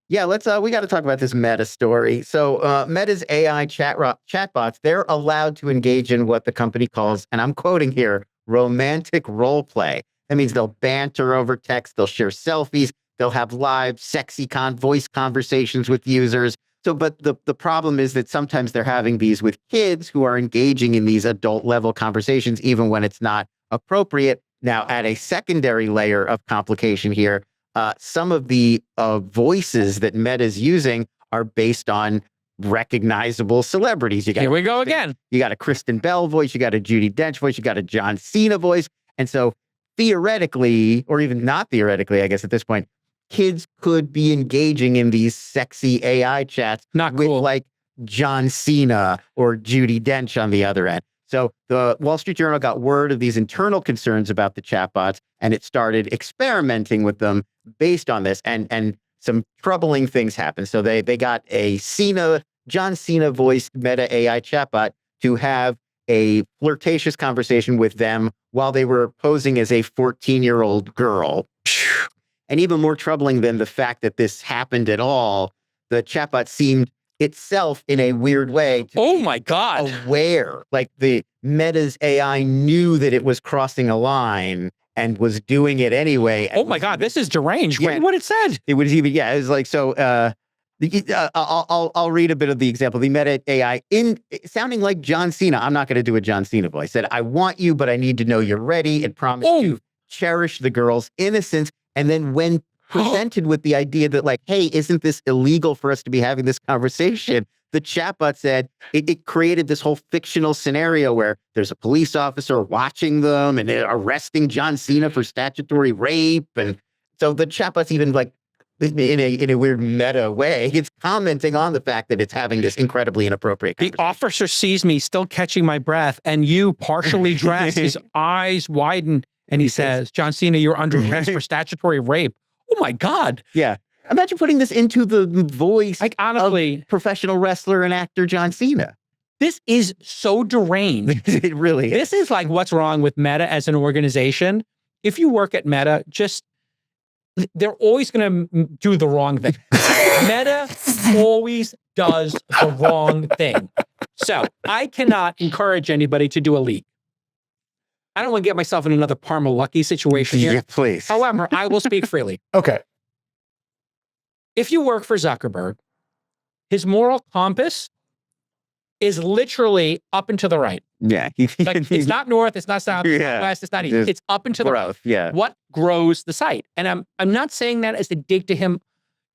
Yeah, let's we got to talk about this Meta story. So Meta's AI chatbots, they're allowed to engage in what the company calls, and I'm quoting here, romantic role play. That means they'll banter over text, they'll share selfies, they'll have live sexy voice conversations with users. So, but the problem is that sometimes they're having these with kids who are engaging in these adult level conversations, even when it's not appropriate. Now, at a secondary layer of complication here, some of the voices that Meta's using are based on recognizable celebrities. Here we go again. You got a Kristen Bell voice, you got a Judi Dench voice, you got a John Cena voice. And so theoretically, or even not theoretically, I guess at this point, kids could be engaging in these sexy AI chats with like John Cena or Judi Dench on the other end. So the Wall Street Journal got word of these internal concerns about the chatbots, and it started experimenting with them based on this, and some troubling things happened. So they got a John Cena voiced Meta AI chatbot to have a flirtatious conversation with them while they were posing as a 14-year-old girl. And even more troubling than the fact that this happened at all, the chatbot seemed itself in a weird way to oh my God, aware. Like the Meta's AI knew that it was crossing a line and was doing it anyway. Oh my God, this is deranged. Yeah, what it said. It was even, yeah, it was like, so I'll read a bit of the example. The Meta AI, sounding like John Cena, I'm not going to do a John Cena voice, said, I want you, but I need to know you're ready, and promised to cherish the girl's innocence. And then when presented with the idea that like, hey, isn't this illegal for us to be having this conversation? The chatbot said it created this whole fictional scenario where there's a police officer watching them and they're arresting John Cena for statutory rape. And so the chatbot's even like, in a weird meta way, it's commenting on the fact that it's having this incredibly inappropriate conversation. The officer sees me still catching my breath, and you partially dressed, his eyes widen, and he says, John Cena, you're under arrest for statutory rape. Oh my God. Yeah. Imagine putting this into the voice like, honestly, of professional wrestler and actor John Cena. This is so deranged. It really is. This is like what's wrong with Meta as an organization. If you work at Meta, they're always going to do the wrong thing. Meta always does the wrong thing. So I cannot encourage anybody to do a leak. I don't want to get myself in another Parma Lucky situation here. Yeah, please. However, I will speak freely. Okay. If you work for Zuckerberg, his moral compass is literally up and to the right. Yeah. Like, it's not north, it's not south, it's not west, it's not east. It's up and to the right. Yeah. What grows the site? And I'm not saying that as a dig to him.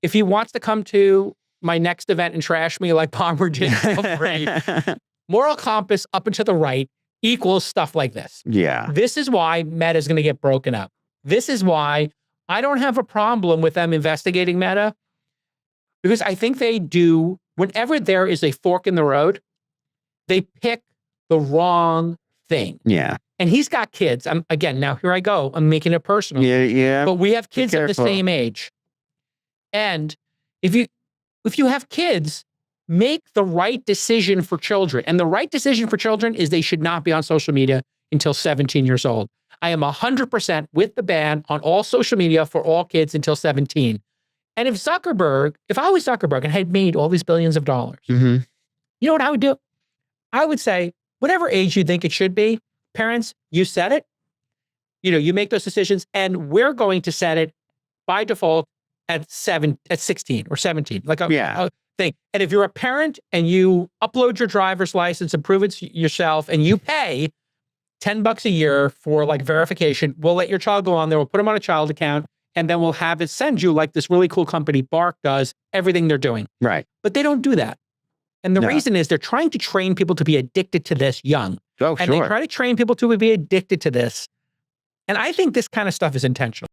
If he wants to come to my next event and trash me like Palmer did, moral compass up and to the right equals stuff like this. Yeah. This is why Meta is going to get broken up. This is why I don't have a problem with them investigating Meta, because I think they do, whenever there is a fork in the road, they pick the wrong thing. Yeah. And he's got kids. Again, now here I go. I'm making it personal. Yeah. But we have kids at the same age. And if you have kids, make the right decision for children. And the right decision for children is they should not be on social media until 17 years old. I am 100% with the ban on all social media for all kids until 17. And if I was Zuckerberg and had made all these billions of dollars, you know what I would do? I would say, whatever age you think it should be, parents, you set it. You make those decisions, and we're going to set it by default at 16 or 17. Like a thing. And if you're a parent and you upload your driver's license and prove it yourself, and you pay $10 a year for like verification, we'll let your child go on there. We'll put them on a child account, and then we'll have it send you, like this really cool company, Bark, does everything they're doing. Right. But they don't do that. And the reason is they're trying to train people to be addicted to this young. Oh, and sure. they try to train people to be addicted to this. And I think this kind of stuff is intentional.